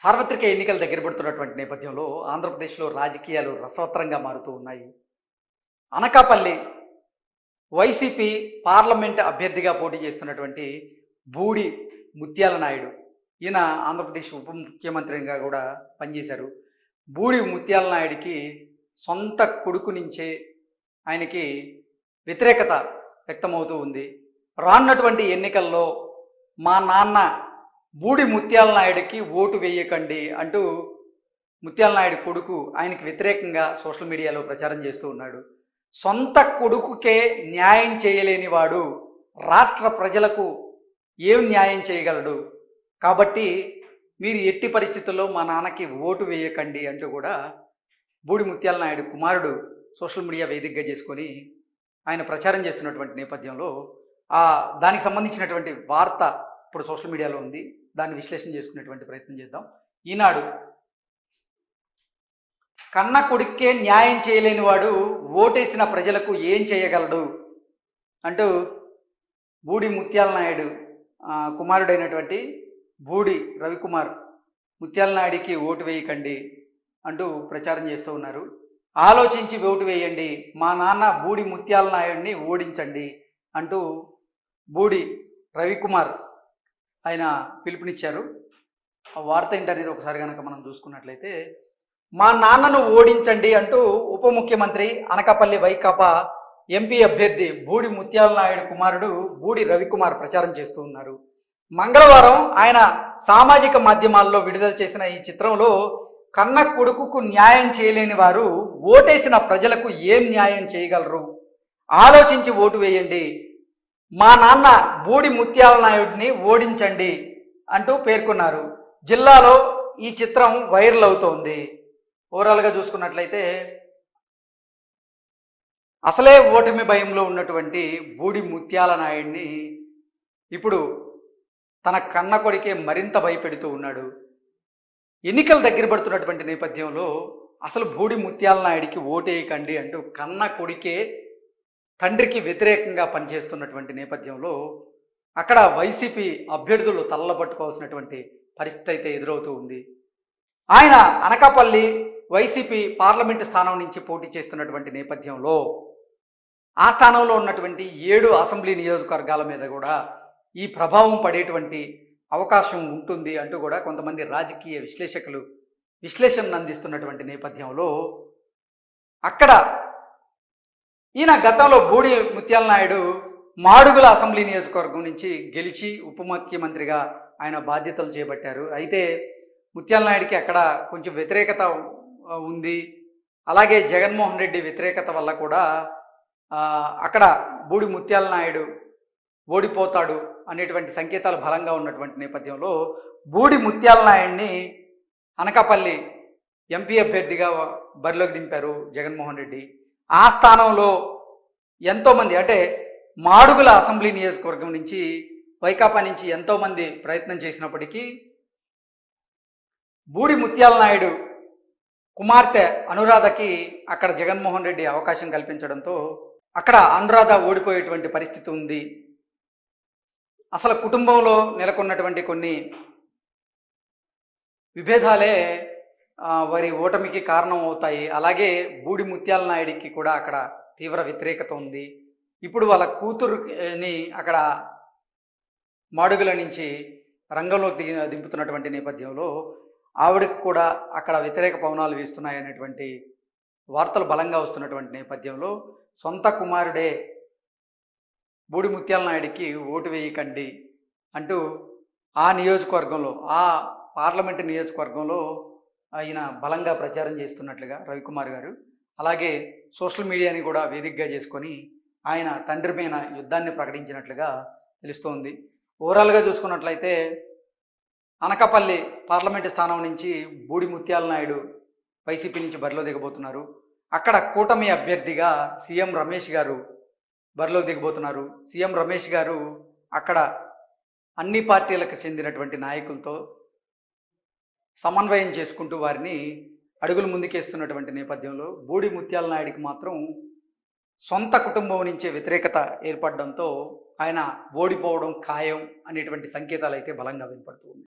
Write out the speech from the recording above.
సార్వత్రిక ఎన్నికలు దగ్గర పడుతున్నటువంటి నేపథ్యంలో ఆంధ్రప్రదేశ్లో రాజకీయాలు రసవత్తరంగా మారుతూ ఉన్నాయి. అనకాపల్లి వైసీపీ పార్లమెంట్ అభ్యర్థిగా పోటీ చేస్తున్నటువంటి బూడి ముత్యాల నాయుడు. ఈయన ఆంధ్రప్రదేశ్ ఉప ముఖ్యమంత్రిగా కూడా పనిచేశారు. బూడి ముత్యాల నాయుడికి సొంత కొడుకు నుంచే ఆయనకి వ్యతిరేకత వ్యక్తమవుతూ ఉంది. రానున్నటువంటి ఎన్నికల్లో మా నాన్న బూడి ముత్యాల నాయుడికి ఓటు వేయకండి అంటూ ముత్యాల నాయుడు కొడుకు ఆయనకి వ్యతిరేకంగా సోషల్ మీడియాలో ప్రచారం చేస్తూ ఉన్నాడు. సొంత కొడుకుకే న్యాయం చేయలేని వాడు రాష్ట్ర ప్రజలకు ఏం న్యాయం చేయగలడు, కాబట్టి మీరు ఎట్టి పరిస్థితుల్లో మా నాన్నకి ఓటు వేయకండి అంటూ కూడా బూడి ముత్యాల నాయుడు కుమారుడు సోషల్ మీడియా వేదికగా చేసుకొని ఆయన ప్రచారం చేస్తున్నటువంటి నేపథ్యంలో దానికి సంబంధించినటువంటి వార్త ఇప్పుడు సోషల్ మీడియాలో ఉంది. దాన్ని విశ్లేషణ చేసుకునేటువంటి ప్రయత్నం చేద్దాం. ఈనాడు, కన్న కొడుక్కే న్యాయం చేయలేని వాడు ఓటేసిన ప్రజలకు ఏం చేయగలడు అంటూ బూడి ముత్యాల నాయుడు కుమారుడైనటువంటి బూడి రవికుమార్ ముత్యాల నాయుడికి ఓటు వేయకండి అంటూ ప్రచారం చేస్తూ ఉన్నారు. ఆలోచించి ఓటు వేయండి, మా నాన్న బూడి ముత్యాల నాయుడిని ఓడించండి అంటూ బూడి రవికుమార్ ఆయన పిలుపునిచ్చారు. ఆ వార్త ఏంటనేది ఒకసారి కనుక మనం చూసుకున్నట్లయితే, మా నాన్నను ఓడించండి అంటూ ఉప ముఖ్యమంత్రి అనకాపల్లి వైకాపా ఎంపీ అభ్యర్థి బూడి ముత్యాల నాయుడు కుమారుడు బూడి రవికుమార్ ప్రచారం చేస్తూ ఉన్నారు. మంగళవారం ఆయన సామాజిక మాధ్యమాల్లో విడుదల చేసిన ఈ చిత్రంలో కన్న కొడుకుకు న్యాయం చేయలేని వారు ఓటేసిన ప్రజలకు ఏం న్యాయం చేయగలరు, ఆలోచించి ఓటు వేయండి, మా నాన్న బూడి ముత్యాల నాయుడిని ఓడించండి అంటూ పేర్కొన్నారు. జిల్లాలో ఈ చిత్రం వైరల్ అవుతోంది. ఓవరాల్గా చూసుకున్నట్లయితే అసలే ఓటమి భయంలో ఉన్నటువంటి బూడి ముత్యాల నాయుడిని ఇప్పుడు తన కన్న కొడుకే మరింత భయపెడుతూ ఉన్నాడు. ఎన్నికలు దగ్గర పడుతున్నటువంటి నేపథ్యంలో అసలు బూడి ముత్యాల నాయుడికి ఓటేయకండి అంటూ కన్న కొడుకే తండ్రికి వ్యతిరేకంగా పనిచేస్తున్నటువంటి నేపథ్యంలో అక్కడ వైసీపీ అభ్యర్థులు తల్లబట్టుకోవాల్సినటువంటి పరిస్థితి అయితే ఎదురవుతూ ఉంది. ఆయన అనకాపల్లి వైసీపీ పార్లమెంటు స్థానం నుంచి పోటీ చేస్తున్నటువంటి నేపథ్యంలో ఆ స్థానంలో ఉన్నటువంటి 7 అసెంబ్లీ నియోజకవర్గాల మీద కూడా ఈ ప్రభావం పడేటువంటి అవకాశం ఉంటుంది అంటూ కూడా కొంతమంది రాజకీయ విశ్లేషకులు విశ్లేషణను అందిస్తున్నటువంటి నేపథ్యంలో అక్కడ ఈయన గతంలో బూడి ముత్యాల నాయుడు మాడుగుల అసెంబ్లీ నియోజకవర్గం నుంచి గెలిచి ఉప ముఖ్యమంత్రిగా ఆయన బాధ్యతలు చేపట్టారు. అయితే ముత్యాల నాయుడికి అక్కడ కొంచెం వ్యతిరేకత ఉంది. అలాగే జగన్మోహన్ రెడ్డి వ్యతిరేకత వల్ల కూడా అక్కడ బూడి ముత్యాల నాయుడు ఓడిపోతాడు అనేటువంటి సంకేతాలు బలంగా ఉన్నటువంటి నేపథ్యంలో బూడి ముత్యాల నాయుడిని అనకాపల్లి ఎంపీ అభ్యర్థిగా బరిలోకి దింపారు జగన్మోహన్ రెడ్డి. ఆ స్థానంలో ఎంతోమంది, అంటే మాడుగుల అసెంబ్లీ నియోజకవర్గం నుంచి వైకాపా నుంచి ఎంతోమంది ప్రయత్నం చేసినప్పటికీ బూడి ముత్యాల నాయుడు కుమార్తె అనురాధకి అక్కడ జగన్మోహన్ రెడ్డి అవకాశం కల్పించడంతో అక్కడ అనురాధ ఓడిపోయేటువంటి పరిస్థితి ఉంది. అసలు కుటుంబంలో నెలకొన్నటువంటి కొన్ని విభేదాలే వారి ఓటమికి కారణం అవుతాయి. అలాగే బూడి ముత్యాల నాయుడికి కూడా అక్కడ తీవ్ర వ్యతిరేకత ఉంది. ఇప్పుడు వాళ్ళ కూతురుని అక్కడ మాడుగుల నుంచి రంగంలోకి దింపుతున్నటువంటి నేపథ్యంలో ఆవిడకు కూడా అక్కడ వ్యతిరేక పవనాలు వీస్తున్నాయనేటువంటి వార్తలు బలంగా వస్తున్నటువంటి నేపథ్యంలో సొంత కుమారుడే బూడి ముత్యాల నాయుడికి ఓటు వేయకండి అంటూ ఆ నియోజకవర్గంలో, ఆ పార్లమెంటు నియోజకవర్గంలో ఆయన బలంగా ప్రచారం చేస్తున్నట్లుగా రవికుమార్ గారు, అలాగే సోషల్ మీడియాని కూడా వేదికగా చేసుకొని ఆయన తండ్రి పైన యుద్ధాన్ని ప్రకటించినట్లుగా తెలుస్తోంది. ఓవరాల్గా చూసుకున్నట్లయితే అనకాపల్లి పార్లమెంటు స్థానం నుంచి బూడి ముత్యాల నాయుడు వైసీపీ నుంచి బరిలో దిగబోతున్నారు. అక్కడ కూటమి అభ్యర్థిగా సీఎం రమేష్ గారు బరిలో దిగబోతున్నారు. సీఎం రమేష్ గారు అక్కడ అన్ని పార్టీలకు చెందినటువంటి నాయకులతో సమన్వయం చేసుకుంటూ వారిని అడుగులు ముందుకేస్తున్నటువంటి నేపథ్యంలో బూడి ముత్యాల నాయుడికి మాత్రం సొంత కుటుంబం నుంచే వ్యతిరేకత ఏర్పడడంతో ఆయన ఓడిపోవడం ఖాయం అనేటువంటి సంకేతాలు అయితే బలంగా వినపడుతూ ఉన్నాయి.